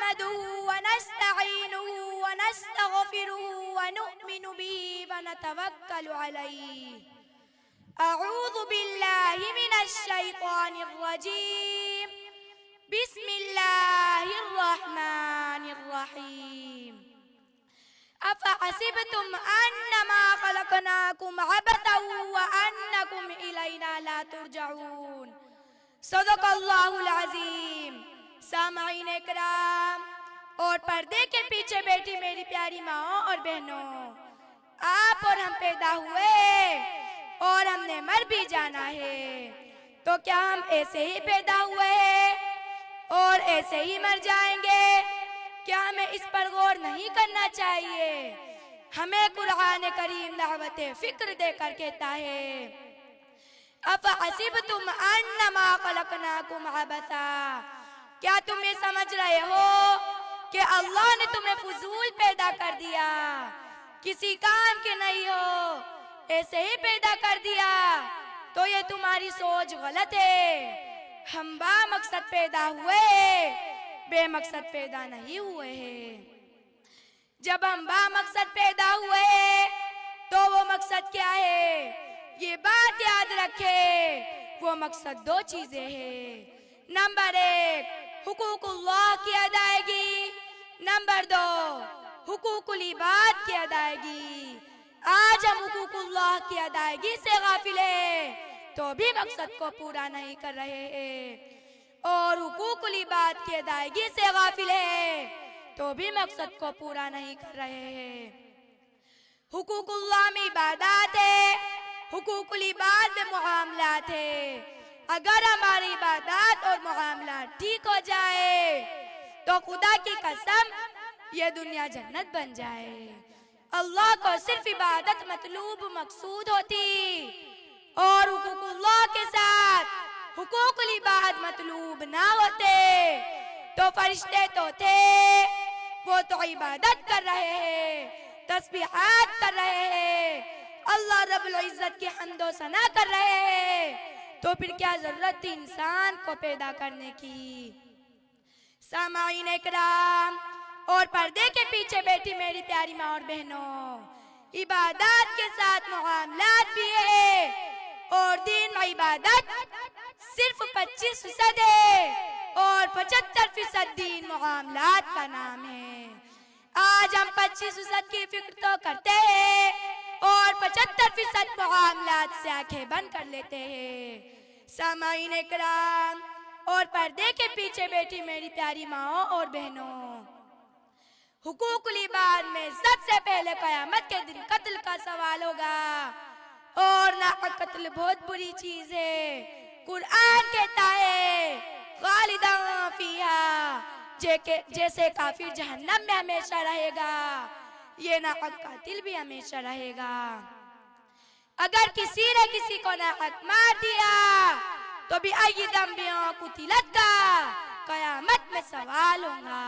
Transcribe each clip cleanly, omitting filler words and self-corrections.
नहमदुहु व नस्तईनुहु व नस्तगफिरुहु व नुअमिनु बिही व नतवक्कलु अलैहि। अऊज़ु बिल्लाहि मिनश शैतानिर रजीम। बिस्मिल्लाहिर रहमानिर रहीम। अफ़हसिबतुम अन्नमा खलक़नाकुम अबतन व अन्नकुम इलैना ला तुरजऊन। सदक़ल्लाहुल अज़ीम। सामईन इकराम और पर्दे के पीछे बैठी मेरी प्यारी माओ और बहनों, आप और हम पैदा हुए और हमने मर भी जाना है, तो क्या हम ऐसे ही पैदा हुए हैं और ऐसे ही मर जाएंगे? क्या हमें इस पर गौर नहीं करना चाहिए? हमें कुरान करीम दावत फिक्र देकर कहता है, अफ़हसिबतुम अन्नमा खलक़नाकुम अबसा। क्या तुम ये समझ रहे हो कि अल्लाह ने तुम्हें फजूल पैदा कर दिया, किसी काम के नहीं हो, ऐसे ही पैदा कर दिया? तो ये तुम्हारी सोच गलत है। हम बामकसद पैदा हुए, बेमकसद पैदा नहीं हुए हैं। जब हम बामकसद पैदा हुए तो वो मकसद क्या है? ये बात याद रखे, वो मकसद दो चीजें हैं। नंबर एक, हुकूकुल्लाह की अदायगी। नंबर दो, हुकूकुल इबाद की अदायगी। आज हम हुकूकुल्लाह की अदायगी से गाफिल हैं, तो भी मकसद को पूरा नहीं कर रहे हैं, और हुकूकुल इबाद की अदायगी से गाफिल हैं, तो भी मकसद को पूरा नहीं कर रहे हैं। हुकूकुल्लाह में इबादत है, हुकूकुल इबाद में मुआमलात है। अगर हमारी इबादत और मुआमलात ठीक हो जाए तो खुदा की कसम ये दुनिया जन्नत बन जाए। अल्लाह को सिर्फ इबादत मतलूब मकसूद होती और हुकूकुल्लाह के साथ हुकूकुल इबाद मतलूब ना होते तो फरिश्ते तो थे, वो तो इबादत कर रहे हैं, तस्बीहात कर रहे हैं, अल्लाह रब्बुल इज्जत की हम्दो सना कर रहे हैं, तो फिर क्या जरूरत थी इंसान को पैदा करने की? सामाईन इकराम और पर्दे के पीछे बैठी मेरी प्यारी माँ और बहनों, इबादत के साथ मुआमलात भी है, और दीन में इबादत सिर्फ 25% है और 75% दीन मुआमलात का नाम है। आज हम 25% की फिक्र तो करते हैं और 75% मुआमलात से आंखें बंद कर लेते हैं। सामाईन इकराम और पर्दे के पीछे बैठी मेरी प्यारी माओ और बहनों, हुकूकुल इबाद में सबसे पहले क़यामत के दिन कत्ल का सवाल होगा, और नाहक कत्ल बहुत बुरी चीज है। कुरान कहता है, खालिदन फीहा, जैसे काफिर जहन्नम में हमेशा रहेगा, ये नाहक कातिल भी हमेशा रहेगा। अगर किसी ने किसी को नाहक मार दिया तो भी आई दम्बियों कुतिलत का कयामत में सवाल होगा,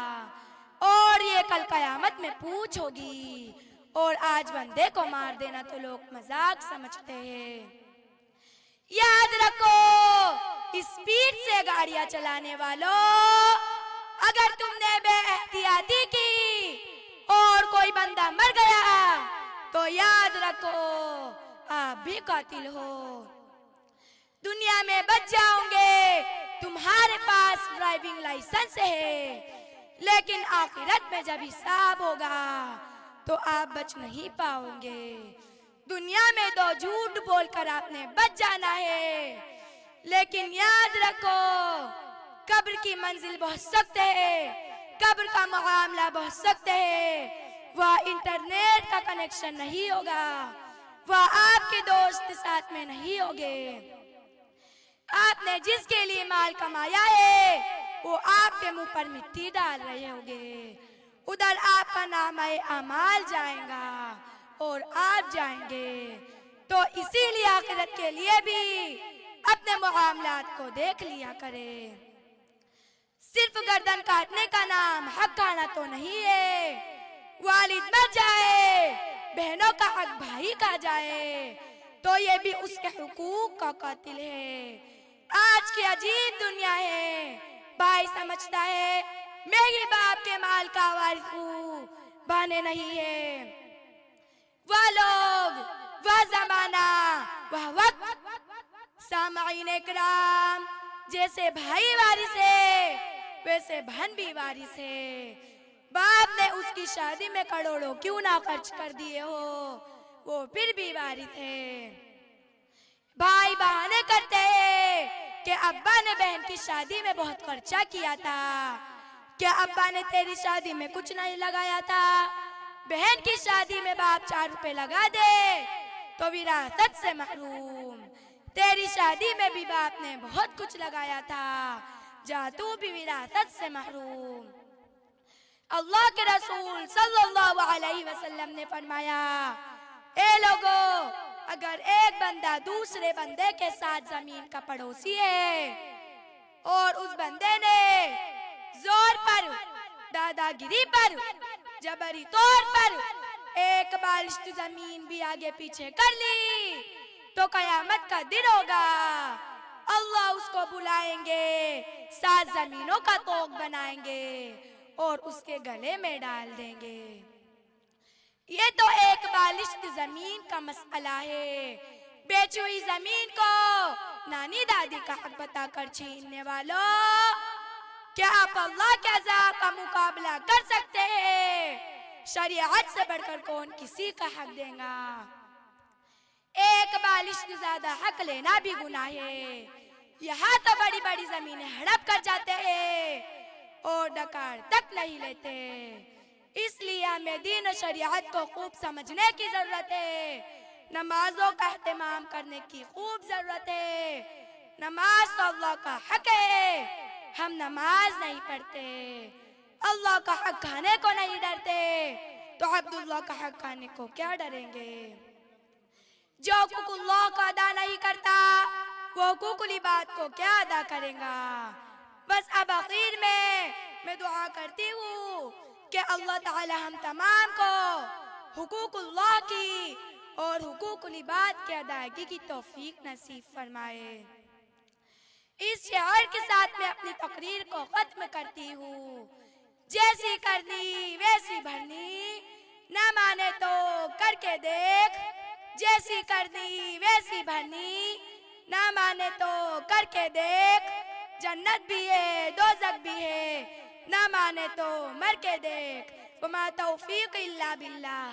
और ये कल कयामत में पूछ होगी। और आज बंदे को मार देना तो लोग मजाक समझते हैं। याद रखो, स्पीड से गाड़ियां चलाने वालों, अगर तुमने बेएहतियाती की और कोई बंदा मर गया तो याद रखो आप भी कातिल हो। दुनिया में बच जाओगे, तुम्हारे पास ड्राइविंग लाइसेंस है, लेकिन आखिरत में जब हिसाब होगा तो आप बच नहीं पाओगे। दुनिया में दो झूठ बोलकर आपने बच जाना है, लेकिन याद रखो कब्र की मंजिल बहुत सख्त है, कब्र का मामला बहुत सख्त है। वह इंटरनेट का कनेक्शन नहीं होगा, वह आपके दोस्त साथ में नहीं होंगे। आपने जिसके लिए माल कमाया है वो आपके मुंह पर मिट्टी डाल रहे होंगे, उधर आपका नाम अमाल जाएगा और आप जाएंगे। तो इसीलिए आखिरत के लिए भी अपने मामलात को देख लिया करें। सिर्फ गर्दन काटने का नाम हक खाना तो नहीं है। वालिद मर जाए, बहनों का हक भाई का जाए, तो ये भी उसके हुकूक का कातिल है। आज की अजीब दुनिया है, भाई समझता है मेरे बाप के माल का वारिस हूँ, बहने नहीं है। वह लोग, वह जमाना, वह वक्त, सामाईन इकराम, जैसे भाई वारिस है वैसे बहन भी वारिस है। बाप ने उसकी शादी में करोड़ों क्यों ना खर्च कर दिए हो, वो फिर भी वारिस है। भाई बहाने करते हैं कि अब्बा ने बहन की शादी में बहुत खर्चा किया था। क्या अब्बा ने तेरी शादी में कुछ नहीं लगाया था? बहन की शादी में बाप 4 रुपए लगा दे तो विरासत से महरूम। तेरी शादी में भी बाप ने बहुत कुछ लगाया था, जा तू भी विरासत से महरूम। अल्लाह के रसूल सल्लल्लाहु अलैहि वसल्लम ने फरमाया, ए लोगों, अगर एक बंदा दूसरे बंदे के साथ जमीन का पड़ोसी है और उस बंदे ने जोर पर, दादागिरी पर, जबरी तौर पर एक बालिश्त जमीन भी आगे पीछे कर ली तो कयामत का दिन होगा। अल्लाह उसको बुलाएंगे, 7 जमीनों का तोक बनाएंगे और उसके गले में डाल देंगे। ये तो एक बालिश्त जमीन का मसला है। बेची हुई जमीन को नानी दादी का हक बताकर छीनने वालों, क्या आप अल्लाह के अज़ाब का मुकाबला कर सकते हैं? शरीयत से बढ़कर कौन किसी का हक देगा? एक बालिश से ज्यादा हक लेना भी गुनाह है। यहाँ तो बड़ी बड़ी जमीनें हड़प कर जाते हैं और डकार तक नहीं लेते। इसलिए हमें दीन और शरीयत को खूब समझने की जरूरत है। नमाजों का एहतमाम करने की खूब जरूरत है। नमाज तो अल्लाह का हक है, हम नमाज नहीं पढ़ते। अल्लाह का हक खाने को नहीं डरते तो अब्दुल्लाह का हक खाने को क्या डरेंगे? जो हुकूकुल्लाह को अदा नहीं करता वो हुकूकुल इबाद को क्या अदा करेगा? बस अब आखिर में मैं दुआ करती हूँ कि अल्लाह ताला हम तमाम को हुकूकुल्लाह की और हुकूकुल इबाद की अदायगी की तौफीक नसीब फरमाए। इस शेर के साथ मैं अपनी तकरीर को खत्म करती हूँ। जैसी करनी वैसी भरनी, न माने तो करके देख। जैसी करनी वैसी भरनी, न माने तो करके देख। जन्नत भी है दोज़ख भी है, न माने तो मर के देख। वमा तौफीक इल्ला बिल्लाह।